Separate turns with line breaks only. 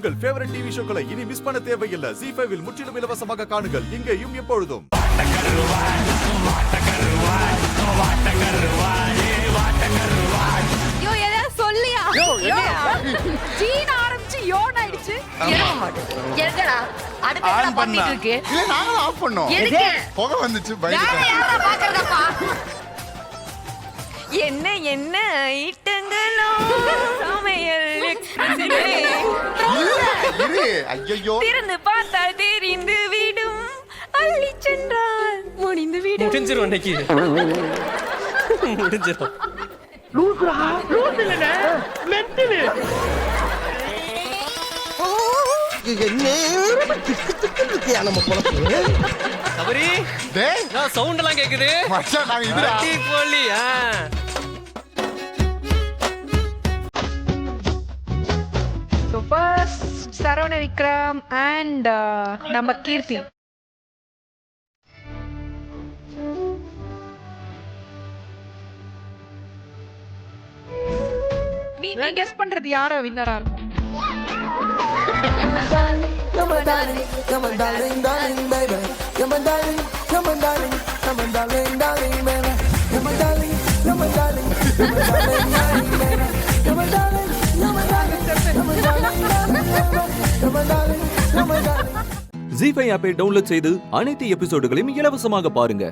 உங்கள் favourite TV ஷோக்களை இனி miss பண்ண தேவையில்லை. ZEE5 இல் முற்றிலும் இலவசமாக காணுங்கள். இங்கேயும் எப்பொழுதும்.
யோ எதா சொல்லியா ஜீன் ஆரம்பிச்சு யோன் ஆயிடுச்சு.
எங்கடா அடுத்து என்ன பண்ணிட்டு இருக்கு?
இல்ல நாங்க ஆஃப் பண்ணோம்.
எதுக்கு?
புகை வந்துச்சு
வேற
பயந்துட்டேன்.
யாரா பாக்குறதப்பா?
என்ன என்ன ஐட்டங்களோ சமையல் எக்ஸ்பிரஸிலே
இரு ஐயோ
திறந்து பார்த்தால் தெரிந்து விடும், அள்ளி சென்றால் முடிந்து விடும்.
முடிஞ்சிரும் இன்னைக்கு முடிஞ்சிரும். சபரி
டேய்
நான் சவுண்ட் எல்லாம் கேக்குது.
மச்சான் நாங்க இதுடா.
அடிப்பொலி.
So first Saravana Vikram and நம்ம கீர்த்தி. நீ கெஸ் பண்றது யார வின்னரா இருக்கும்?
You're my darling, darling, baby. You're my darling, darling, darling, baby. You're my darling, darling, darling, baby. You're my darling, darling, darling, darling.
ZEE5 ஆப்பை டவுன்லோட் செய்து அனைத்து எபிசோடுகளையும் இலவசமாக பாருங்க.